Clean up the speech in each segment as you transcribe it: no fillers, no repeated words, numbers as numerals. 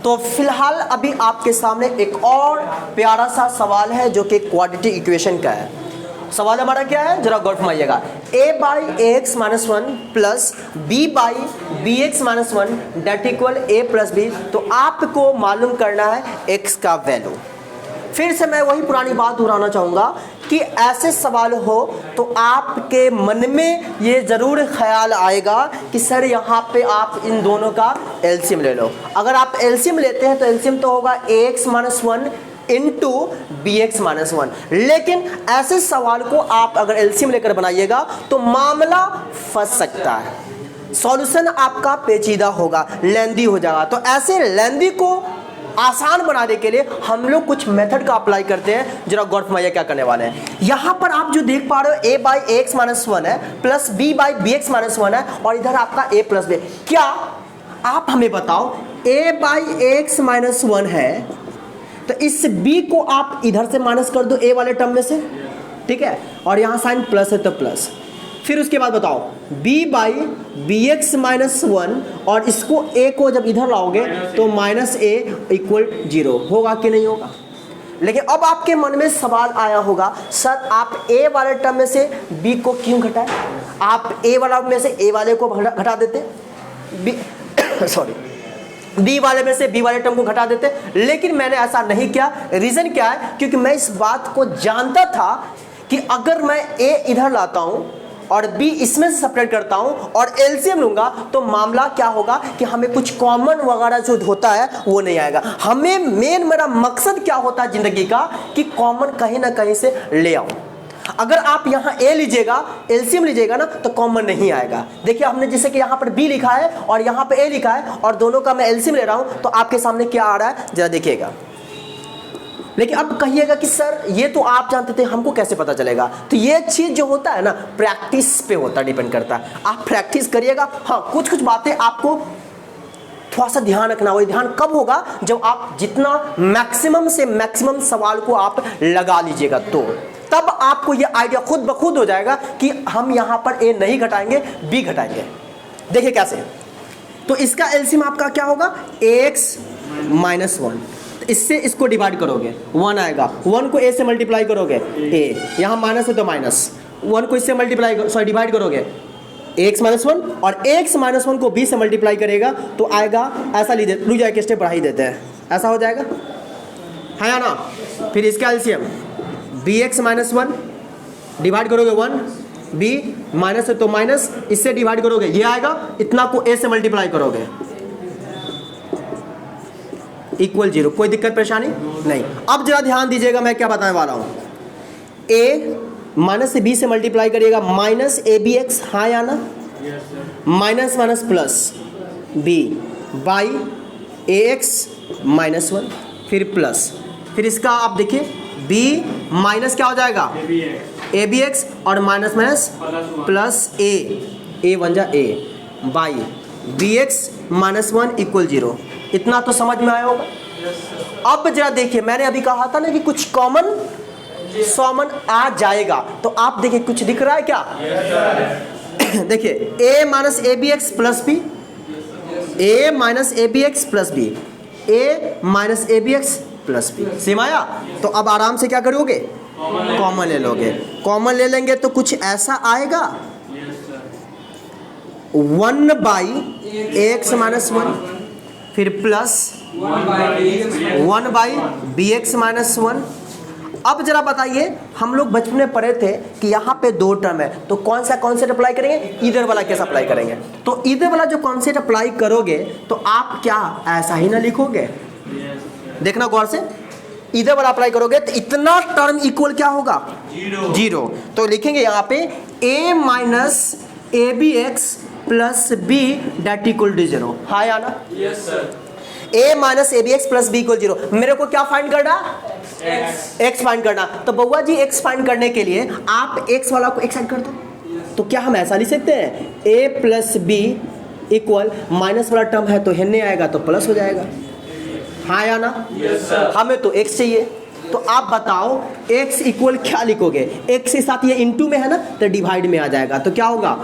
तो फिलहाल अभी आपके सामने एक और प्यारा सा सवाल है जो कि क्वाड्रेटिक इक्वेशन का है। सवाल हमारा क्या है, जरा गौर फरमाइएगा। a by a x minus one plus b by b x minus one that equal a plus b. तो आपको मालूम करना है x का वैल्यू। फिर से मैं वही पुरानी बात दोहराना चाहूँगा कि ऐसे सवाल हो तो आपके मन में ये ज़रूर ख्याल आएगा कि सर यहाँ पे आप इन दोनों का एलसीएम ले लो। अगर आप एलसीएम लेते हैं तो एलसीएम तो होगा a x minus one into b x minus one. लेकिन ऐसे सवाल को आप अगर एलसीएम लेकर बनाइएगा तो मामला फंस सकता है, सॉल्यूशन आपका पेचीदा होगा, लेंदी हो जाएगा। तो ऐसे लेंदी को आसान बनाने के लिए हम लोग कुछ मेथड का अप्लाई करते हैं। जरा गौर फरमाइए क्या करने वाले हैं। यहाँ पर आप जो देख पा रहे हो a by a x minus one है plus b by b x minus one है और इधर आपका a प्लस बी। क्या आप हमें बताओ a by a x minus one है तो इस b को आप इधर से माइनस कर दो a वाले टर्म में से, ठीक है, और यहाँ साइन प्लस है तो प्लस। फिर उसके बाद बताओ b by b x minus one और इसको a को जब इधर लाओगे तो माइनस a इक्वल जीरो होगा कि नहीं होगा। लेकिन अब आपके मन में सवाल आया होगा सर आप a वाले टर्म में से b को क्यों घटाएं, आप a वाला में से a वाले को घटा देते, b वाले में से b वाले टर्म को घटा देते। लेकिन मैंने ऐसा नहीं किया। रीज़न क्या है, क्योंकि मैं इस बात को जानता था कि अगर मैं a इधर लाता हूँ और b इसमें से सेपरेट करता हूं और एलसीएम लूंगा तो मामला क्या होगा कि हमें कुछ कॉमन वगैरह जो होता है वो नहीं आएगा। हमें मेरा मकसद क्या होता है जिंदगी का कि कॉमन कहीं ना कहीं से ले आऊं। अगर आप यहाँ a लीजिएगा, एलसीएम लीजिएगा ना तो कॉमन नहीं आएगा। देखिए हमने जैसे कि यहाँ पर b लिखा है और यहाँ पे a लिखा है और दोनों का मैं एलसीएम ले रहा हूँ तो आपके सामने क्या आ रहा है जरा देखिएगा। लेकिन अब कहिएगा कि सर ये तो आप जानते थे, हमको कैसे पता चलेगा। तो ये चीज़ जो होता है ना प्रैक्टिस पे होता है, डिपेंड करता है। आप प्रैक्टिस करिएगा। हाँ, कुछ कुछ बातें आपको थोड़ा सा ध्यान रखना होगा। ध्यान कब होगा, जब आप जितना मैक्सिमम से मैक्सिमम सवाल को आप लगा लीजिएगा तो तब आपको ये आइडिया खुद ब खुद हो जाएगा कि हम यहाँ पर ए नहीं घटाएंगे बी घटाएंगे। देखिए कैसे। तो इसका एलसीएम आपका क्या होगा, एक्स माइनस वन। इससे इसको डिवाइड करोगे 1 आएगा, 1 को a से मल्टीप्लाई करोगे a, यहाँ माइनस है तो माइनस, 1 को इससे मल्टीप्लाई डिवाइड करोगे x माइनस वन और x माइनस वन को b से मल्टीप्लाई करेगा तो आएगा ऐसा रुक जाए कि स्टेप बढ़ा ही देते हैं, ऐसा हो जाएगा है या ना। फिर इसका LCM bx minus one divide करोगे 1, b माइनस है तो माइनस, इससे डिवाइड करोगे ये आएगा, इतना को a से मल्टीप्लाई करोगे इक्वल जीरो। कोई दिक्कत परेशानी नहीं। अब जरा ध्यान दीजिएगा मैं क्या बताने वाला हूं। a माइनस से b से मल्टीप्लाई करिएगा माइनस ए बी एक्स, हाँ या ना, minus minus plus b by a x minus one, फिर प्लस, फिर इसका आप देखिए b माइनस क्या हो जाएगा ए बी एक्स और minus minus plus a one जा a by b x minus one equal zero. इतना तो समझ में आया होगा। अब जरा देखिए, मैंने अभी कहा था ना कि कुछ कॉमन आ जाएगा, तो आप देखिए कुछ दिख रहा है क्या। देखिए a minus a b x plus b, a minus a b x plus b, a minus a b x plus b. Same आया। तो अब आराम से क्या करोगे, कॉमन ले लोगे। कॉमन ले लेंगे तो कुछ ऐसा आएगा 1 बाई एक्स माइनस वन, फिर plus 1 by b x minus one. अब जरा बताइए, हम लोग बचपन में पढ़े थे कि यहाँ पे दो टर्म है तो कौन सा कॉन्सेप्ट अप्लाई करेंगे, इधर वाला कैसा अप्लाई करेंगे। तो इधर वाला जो कॉन्सेप्ट अप्लाई करोगे तो आप क्या ऐसा ही ना लिखोगे, देखना गौर से। इधर वाला अप्लाई करोगे तो इतना टर्म इक्वल क्या होगा, जीरो। तो लिखेंगे यहाँ पे a minus a b x plus b that equal to zero, हाँ या ना। Yes sir. a minus a b x plus b equal zero. मेरे को क्या फाइंड करना, x फाइंड करना। तो बउआ जी x फाइंड करने के लिए आप x वाला को एक साइड कर दो। तो क्या हम ऐसा लिख सकते हैं, a plus b equal minus वाला टर्म है तो हिन्ने आएगा तो प्लस हो जाएगा, हाँ या ना। Yes sir. हमें तो x चाहिए। तो आप बताओ x इक्वल क्या लिखोगे? x के साथ ये इनटू में है ना, तो डिवाइड में आ जाएगा, तो क्या होगा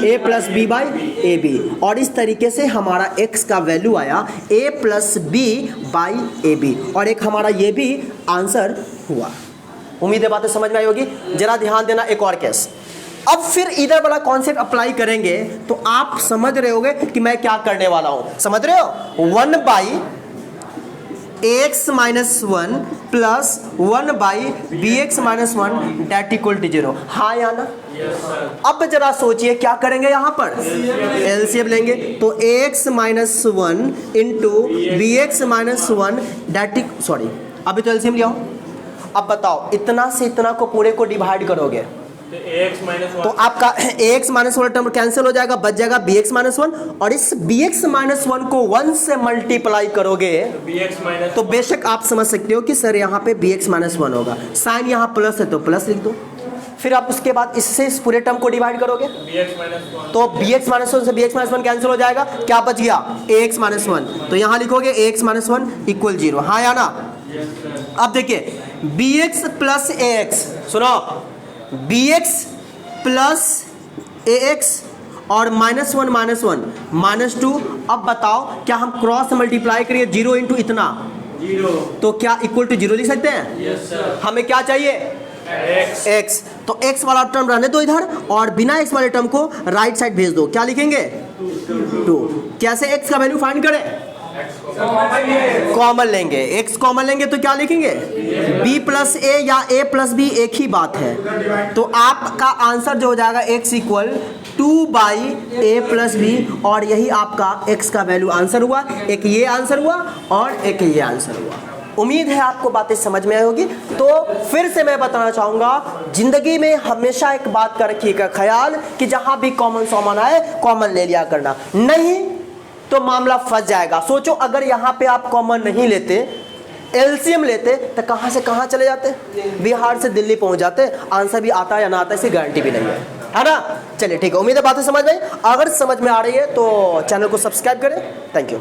a plus b by a b. और इस तरीके से हमारा x का वैल्यू आया a plus b by a b, और एक हमारा ये भी आंसर हुआ। उम्मीद है बातें समझ में आई होगी। जरा ध्यान देना, एक और केस। अब फिर इधर वाला कॉन्सेप्ट अप्लाई करेंगे तो आप समझ रहे होगे कि मैं क्या करने वाला हूं। समझ रहे हो? 1 by ax minus 1 plus 1 by b x minus 1 that equal to 0। हाँ या ना? अब जरा सोचिए क्या करेंगे, यहां पर एलसीएम लेंगे, तो ax minus 1 into b x minus 1 that, sorry अभी तो एलसीएम लिया। अब बताओ इतना से इतना को पूरे को डिवाइड करोगे तो आपका ax माइनस 1 टर्म कैंसिल हो जाएगा, बच जाएगा bx माइनस 1, और इस bx माइनस 1 को 1 से मल्टीप्लाई करोगे तो बेशक आप समझ सकते हो कि सर यहाँ पे bx माइनस 1 होगा। साइन यहाँ प्लस है तो प्लस लिख दो। फिर आप उसके बाद इससे इस पूरे टर्म को डिवाइड करोगे तो bx माइनस 1 से bx माइनस 1 कैंसिल हो जाएगा, क्या बच गया ax माइनस 1, तो यहाँ लिखोगे ax माइनस 1 इक्वल 0। हाँ या ना? अब देखिए bx प्लस ax, सुनो bx प्लस ax और माइनस 1 माइनस 2। अब बताओ क्या हम क्रॉस मल्टीप्लाई करिए 0 इंटू इतना, तो क्या इक्वल टू 0 लिख सकते हैं? Yes sir. हमें क्या चाहिए? x। तो x वाला टर्म रहने दो इधर, और बिना x वाले टर्म को राइट साइड भेज दो। क्या लिखेंगे? 2। कैसे x का वैल्यू फाइंड करें? कॉमन लेंगे, x कॉमन लेंगे तो क्या लिखेंगे? b प्लस ए या a प्लस बी, एक ही बात है। तो आपका आंसर जो हो जाएगा x equal 2 by a plus b, और यही आपका x का वैल्यू आंसर हुआ। एक ये आंसर हुआ और एक ये आंसर हुआ। उम्मीद है आपको बातें समझ में आई होगी। तो फिर से मैं बताना चाहूँगा, जिंदगी में हमेशा एक बात का रखिएगा ख्याल कि जहाँ भी कॉमन सॉमन आए कॉमन ले लिया करना, नहीं तो मामला फंस जाएगा। सोचो अगर यहाँ पे आप कॉमन नहीं लेते, एलसीएम लेते, तो कहाँ से कहाँ चले जाते? बिहार से दिल्ली पहुँच जाते। आंसर भी आता है या ना आता है इसकी गारंटी भी नहीं है ना? चलिए ठीक है, उम्मीद है बातें समझ में आई। अगर समझ में आ रही है तो चैनल को सब्सक्राइब करें। Thank you.